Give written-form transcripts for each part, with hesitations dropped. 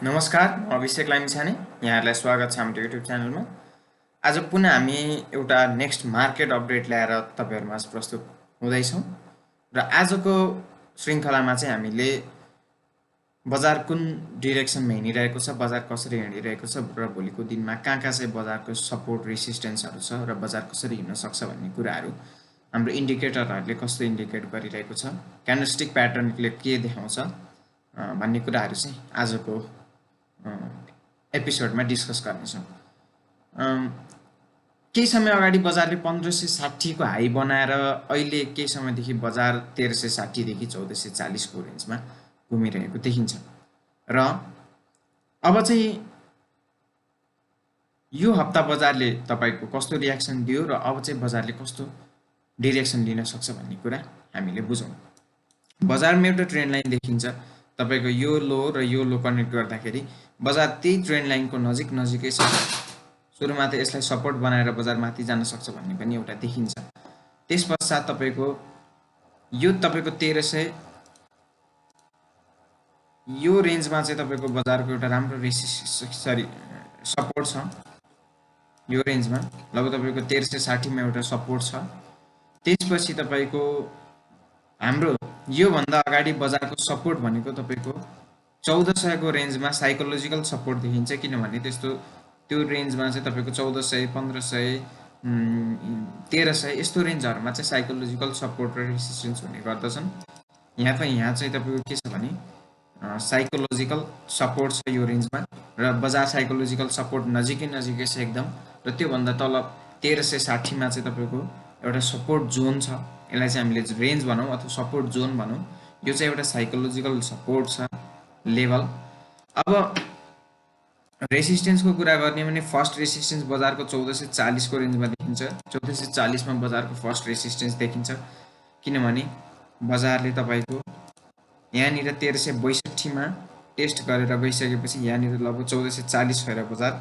नमस्कार, म अभिषेक लामिछाने यहाँहरूलाई स्वागत छ हाम्रो युट्युब च्यानलमा। आज पुनः हामी एउटा नेक्स्ट मार्केट अपडेट ल्याएर तपाईँहरूमा प्रस्तुत हुँदैछौँ र आजको श्रृङ्खलामा चाहिँ हामीले बजार कुन डिरेक्सनमा हिँडिरहेको छ, बजार कसरी हिँडिरहेको छ र भोलिको दिनमा कहाँ चाहिँ बजारको सपोर्ट रेसिस्टेन्सहरू छ र बजार कसरी हिँड्न सक्छ भन्ने कुराहरू, हाम्रो इन्डिकेटरहरूले कस्तो इन्डिकेट गरिरहेको छ, क्यान्डलस्टिक प्याटर्नले के देखाउँछ भन्ने कुराहरू चाहिँ आजको एपिसोडमा डिस्कस गर्नेछौँ। केही समय अगाडि बजारले 1560 को हाई बनाएर अहिले केही समयदेखि बजार 1360 देखि 1440 को रेन्जमा घुमिरहेको देखिन्छ र अब चाहिँ यो हप्ता बजारले तपाईको कस्तो रियाक्सन दियो र अब चाहिँ बजारले कस्तो डिरेक्सन लिन सक्छ भन्ने कुरा हामीले बुझौँ। बजारमा एउटा ट्रेन्ड लाइन देखिन्छ, तपाईको यो लो र यो लो कनेक्ट गर्दाखेरि बजार त्यही ट्रेन्ड लाइनको नजिकै छ। सुरुमा त यसलाई सपोर्ट बनाएर बजार माथि जान सक्छ भन्ने पनि एउटा देखिन्छ। त्यसपश्चात तपाईको यो तपाईको 1300 यो रेन्जमा चाहिँ तपाईको बजारको एउटा राम्रो सपोर्ट छ। यो रेन्जमा लगभग तपाईको 1360 मा एउटा सपोर्ट छ। त्यसपछि तपाईको हाम्रो यो भन्दा अगाडि बजारको सपोर्ट भनेको तपाईको 1400 को रेन्जमा साइकोलोजिकल सपोर्ट देखिन्छ, किनभने त्यो रेन्जमा चाहिँ तपाईको 1400 1500 1300 यस्तो रेन्जहरुमा चाहिँ साइकोलोजिकल सपोर्ट र रेसिस्टेन्स हुने गर्दछन्। यहाँ चाहिँ तपाईको के छ भने साइकोलोजिकल सपोर्ट छ यो रेन्जमा र बजार साइकोलोजिकल सपोर्ट नजिकै छ एकदम, र त्यो भन्दा तल 1360 मा चाहिँ तपाईको एउटा सपोर्ट जोन छ। यसलाई चाहिँ हामीले रेन्ज भनौं अथवा सपोर्ट जोन भनौं। यो चाहिँ एउटा साइकोलोजिकल सपोर्ट छ लेभल। अब रेसिस्टेन्सको कुरा गर्ने भने फर्स्ट रेसिस्टेन्स बजारको 1440 को रेन्जमा देखिन्छ। 1440 मा बजारको फर्स्ट रेसिस्टेन्स देखिन्छ, किनभने बजारले तपाईको यहाँनिर 1362 मा टेस्ट गरेर गइसकेपछि यहाँनिर लगभग 1440 भएर बजार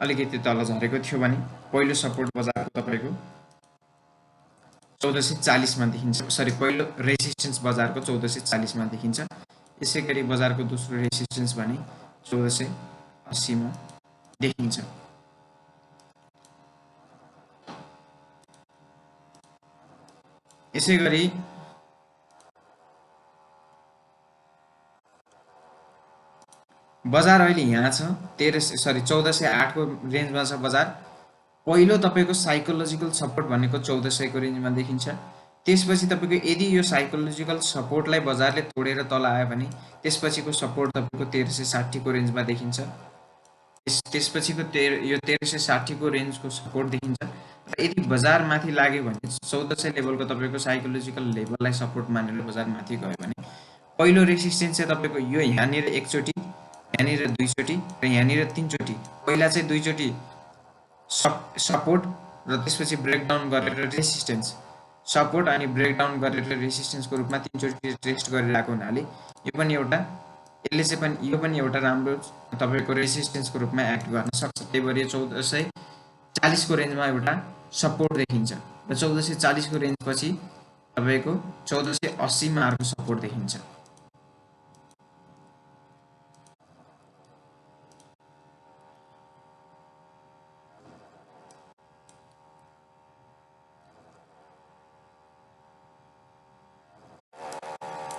अलिकति तल झरेको थियो भने पहिलो सपोर्ट बजारको तपाईको 1440 मा देखिन्छ। पहिलो रेसिस्टेन्स बजारको 1440 मा देखिन्छ। यसैगरी बजारको दोस्रो रेसिस्टेन्स भने 1480 मा देखिन्छ। यसैगरी बजार अहिले यहाँ छ 1408 को रेन्जमा छ बजार। पहिलो तपाईको साइकोलोजिकल सपोर्ट भनेको 1400 को रेन्जमा देखिन्छ। त्यसपछि तपाईको यदि यो साइकोलोजिकल सपोर्टलाई बजारले तोडेर तल आयो भने त्यसपछिको सपोर्ट तपाईको 1360 को रेन्जमा देखिन्छ। त्यसपछिको यो 1360 को रेन्जको सपोर्ट देखिन्छ। र यदि बजार माथि लाग्यो भने 1400 लेभलको तपाईको साइकोलोजिकल लेभललाई सपोर्ट मानेर बजार माथि गयो भने पहिलो रेसिस्टेन्स चाहिँ तपाईको यो यहाँनिर एकचोटी, यहाँनिर दुईचोटी र यहाँनिर तीनचोटी। पहिला चाहिँ दुईचोटी सपोर्ट र त्यसपछि ब्रेकडाउन गरेर रेसिस्टेन्स, सपोर्ट अनि ब्रेकडाउन गरेर रेसिस्टेन्सको रूपमा तीनचोटी टेस्ट गरिरहेको हुनाले यो पनि एउटा राम्रो तपाईको रेसिस्टेन्सको रूपमा एक्ट गर्न सक्छ। त्यही भएर 1440 को रेन्जमा एउटा सपोर्ट देखिन्छ र 1440 को रेन्ज पछि तपाईको 1480 मा अर्को सपोर्ट देखिन्छ।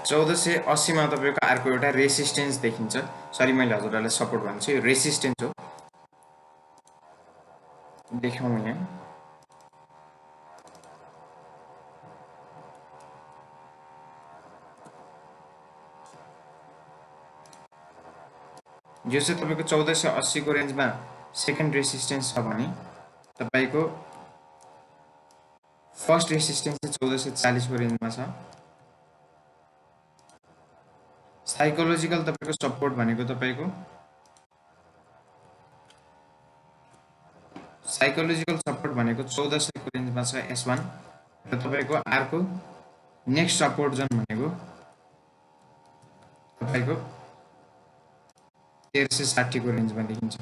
चौध सय 80 मा तपाईको अर्को एउटा रेसिस्टेन्स देखिन्छ। सरी, मैले हजुरहरुलाई सपोर्ट भन्छु, यो रेसिस्टेन्स हो। देखाउँ यहाँ यो चाहिँ तपाईको 1480 को रेन्जमा सेकेन्ड रेसिस्टेन्स छ भने तपाईको फर्स्ट रेसिस्टेन्स चाहिँ 1440 को रेन्जमा छ। साइकोलोजिकल तपाईको सपोर्ट भनेको तपाईको साइकोलोजिकल सपोर्ट भनेको 1400 को रेन्जमा छ S1 र तपाईको अर्को नेक्स्ट सपोर्ट जोन भनेको तपाईको 1360 को रेन्जमा देखिन्छ।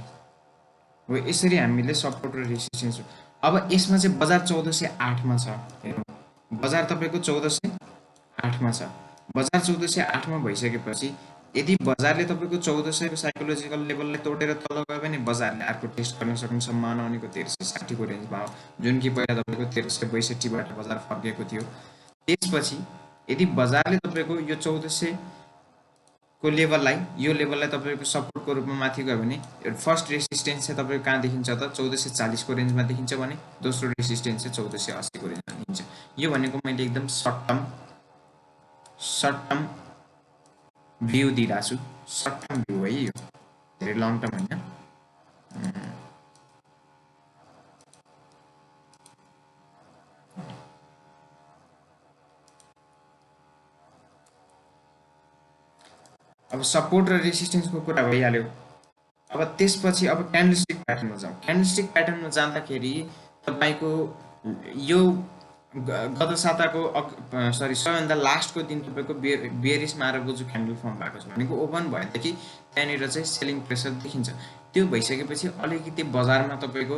हो यसरी हामीले सपोर्ट र रेसिस्टेन्स। अब यसमा चाहिँ बजार 1408 मा छ। बजार तपाईको 1408 मा छ। बजार 1408 मा भइसकेपछि यदि बजारले तपाईँको 1400 को साइकोलोजिकल लेभललाई तोडेर तल गयो भने बजारले अर्को टेस्ट गर्न सक्ने सम्भावना भनेको 1360 को रेन्जमा हो, जुन कि पहिला तपाईँको 1362 बाट बजार फर्केको थियो। त्यसपछि यदि बजारले तपाईँको यो 1400 को लेभललाई यो लेभललाई तपाईँको सपोर्टको रूपमा माथि गयो भने फर्स्ट रेसिस्टेन्स चाहिँ तपाईँको कहाँ देखिन्छ त 1440 को रेन्जमा देखिन्छ भने दोस्रो रेसिस्टेन्स चाहिँ 1480 को रेन्जमा देखिन्छ। यो भनेको मैले एकदम सर्ट टर्म भ्यू दिइरहेको छु, सर्ट टर्म भ्यू है, यो धेरै लङ टर्म होइन। अब सपोर्ट र रेसिस्टेन्सको कुरा भइहाल्यो। अब त्यसपछि अब क्यान्डलस्टिक प्याटर्नमा जाउँ। क्यान्डलस्टिक प्याटर्नमा जाँदाखेरि तपाईँको यो गत साताको सबैभन्दा लास्टको दिन तपाईँको बेयरिस मारेको जो क्यान्डल फर्म भएको छ भनेको ओपन भएदेखि त्यहाँनिर चाहिँ सेलिङ प्रेसर देखिन्छ। त्यो भइसकेपछि अलिकति बजारमा तपाईँको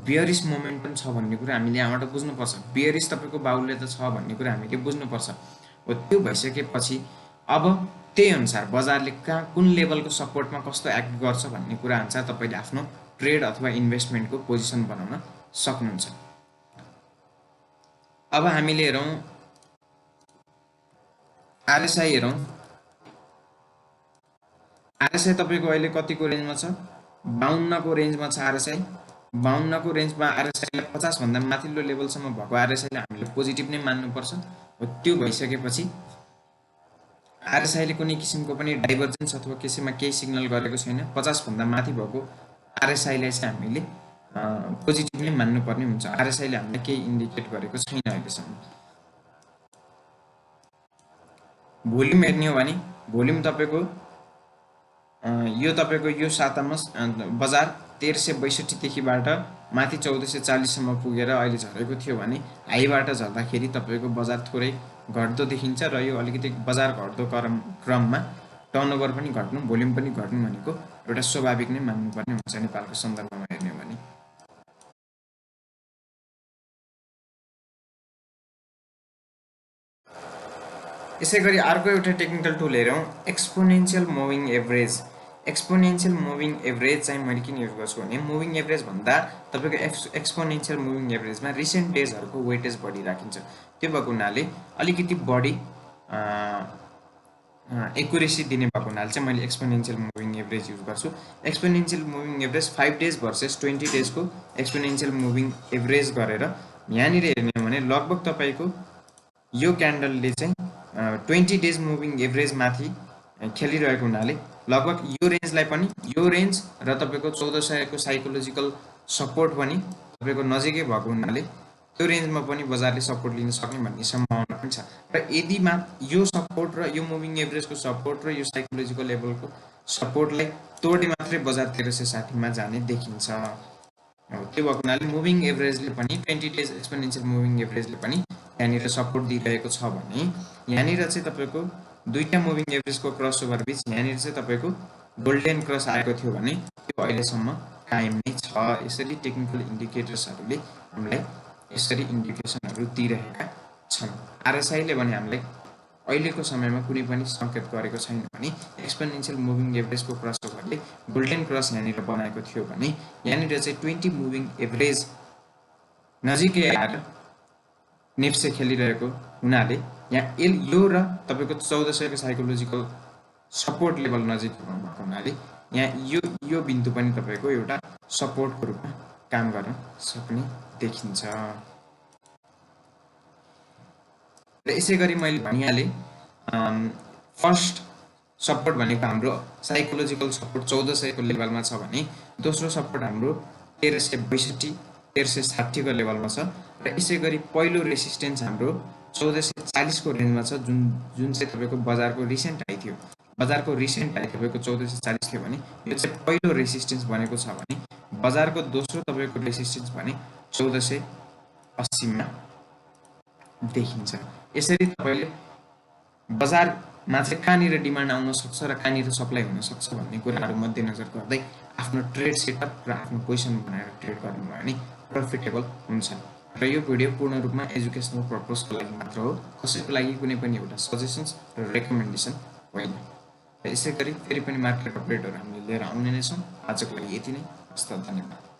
बेयरिस मोमेन्टम छ भन्ने कुरा हामीले यहाँबाट बुझ्नुपर्छ। बेयरिस तपाईँको बाहुल्य त छ भन्ने कुरा हामीले बुझ्नुपर्छ। हो, त्यो भइसकेपछि अब त्यही अनुसार बजारले कहाँ कुन लेभलको सपोर्टमा कस्तो एक्ट गर्छ भन्ने कुरा अनुसार तपाईँले आफ्नो ट्रेड अथवा इन्भेस्टमेन्टको पोजिसन बनाउन सक्नुहुन्छ। अब हामीले हेरौँ आरएसआई हेरौँ। आरएसआई तपाईँको अहिले कतिको रेन्जमा छ? 52 को रेन्जमा छ आरएसआई। 52 को रेन्जमा आरएसआईलाई 50 भन्दा माथिल्लो लेभलसम्म भएको आरएसआईलाई हामीले पोजिटिभ नै मान्नुपर्छ। हो, त्यो भइसकेपछि आरएसआईले कुनै किसिमको पनि डाइभर्जेन्स अथवा केसीमा केही सिग्नल गरेको छैन। 50 भन्दा माथि भएको आरएसआईलाई चाहिँ हामीले पोजिटिभ नै मान्नुपर्ने हुन्छ। आरएसआईले हामीलाई केही इन्डिकेट गरेको छैन अहिलेसम्म। भोल्युम हेर्ने हो भने भोल्युम तपाईँको यो तपाईँको यो सातामा बजार 1362 देखिबाट माथि 1440 सम्म पुगेर अहिले झरेको थियो भने हाईबाट झर्दाखेरि तपाईँको बजार थोरै घट्दो देखिन्छ र यो अलिकति बजार घट्दो क्रममा टर्नओभर पनि घट्नु, भोल्युम पनि घट्नु भनेको एउटा स्वाभाविक नै मान्नुपर्ने हुन्छ नेपालको सन्दर्भमा हेर्ने हो भने। यसै गरी अर्को एउटा टेक्निकल टुल हेरौँ, exponential moving average. Exponential moving average चाहिँ मैले किन युज गर्छु भने मुभिङ एभरेज भन्दा तपाईँको एक्सपोनेन्शियल मुभिङ एभरेजमा रिसेन्ट डेजहरूको वेटेज बढी राखिन्छ। त्यो भएको हुनाले अलिकति बढी एकुरेसी दिने भएको हुनाले चाहिँ मैले एक्सपोनेन्शियल मुभिङ एभरेज युज गर्छु। Exponential moving average 5 days versus 20 डेजको एक्सपोनेन्शियल मुभिङ एभरेज गरेर यहाँनिर हेर्ने हो भने लगभग तपाईँको यो क्यान्डलले चाहिँ 20 डेज मुभिङ एभरेज माथि खेलिरहेको हुनाले लगभग यो रेन्जलाई पनि, यो रेन्ज र तपाईँको 1400 को साइकोलोजिकल सपोर्ट पनि तपाईँको नजिकै भएको हुनाले त्यो रेन्जमा पनि बजारले सपोर्ट लिन सक्ने भन्ने सम्भावना पनि छ। र यदिमा यो सपोर्ट र यो मुभिङ एभरेजको सपोर्ट र यो साइकोलोजिकल लेभलको सपोर्टलाई तोडे मात्रै बजार 1360 मा जाने देखिन्छ। त्यो भएको हुनाले मुभिङ एभरेजले पनि 20 डेज एक्सपोनेन्शियल मुभिङ एभरेजले पनि यहाँनिर सपोर्ट दिइरहेको छ भने यहाँनिर चाहिँ तपाईँको दुईटा मुभिङ एभरेजको क्रस ओभर बिच यहाँनिर चाहिँ तपाईँको गोल्डन क्रस आएको थियो भने त्यो अहिलेसम्म कायम नै छ। यसरी टेक्निकल इन्डिकेटर्सहरूले हामीलाई यसरी इन्डिकेसनहरू दिइरहेका छन्। आरएसआईले भने हामीलाई अहिलेको समयमा कुनै पनि सङ्केत गरेको छैन भने exponential moving एभरेजको cross ओभरले golden cross यहाँनिर बनाएको थियो भने यहाँनिर चाहिँ 20 मुभिङ एभरेज नजिकै आएर नेप्से खेलिरहेको हुनाले यहाँ यो र तपाईँको 1400 को साइकोलोजिकल सपोर्ट लेभल नजिक भएको हुनाले यहाँ यो बिन्दु पनि तपाईँको एउटा सपोर्टको रूपमा काम गर्न सक्ने देखिन्छ। र यसै गरी मैले भनिहालेँ फर्स्ट सपोर्ट भनेको हाम्रो साइकोलोजिकल सपोर्ट 1400 को लेभलमा छ भने दोस्रो सपोर्ट हाम्रो 1362 1360 को लेभलमा छ। र यसै गरी पहिलो रेसिस्टेन्स हाम्रो 1440 को रेन्जमा छ, जुन चाहिँ तपाईँको बजारको रिसेन्ट हाई थियो। बजारको रिसेन्ट हाई तपाईँको 1440 थियो भने यो चाहिँ पहिलो रेसिस्टेन्स बनेको छ भने बजारको दोस्रो तपाईँको रेसिस्टेन्स भने 1480 मा देखिन्छ। यसरी तपाईँले बजारमा चाहिँ कहाँनिर डिमान्ड आउन सक्छ र कहाँनिर सप्लाई हुन सक्छ भन्ने कुराहरू मध्यनजर गर्दै आफ्नो ट्रेड सेटअप र आफ्नो पोजिसन बनाएर ट्रेड गर्नुभयो भने प्रफिटेबल हुन्छ। र यो भिडियो पूर्ण रूपमा एजुकेसनल पर्पसको लागि मात्र हो, कसैको लागि कुनै पनि एउटा सजेसन्स र रेकमेन्डेसन होइन। यसै गरी फेरि पनि मार्केट अपडेटहरू हामीले लिएर आउने नै छौँ। आजको लागि यति नै। हस्त, धन्यवाद।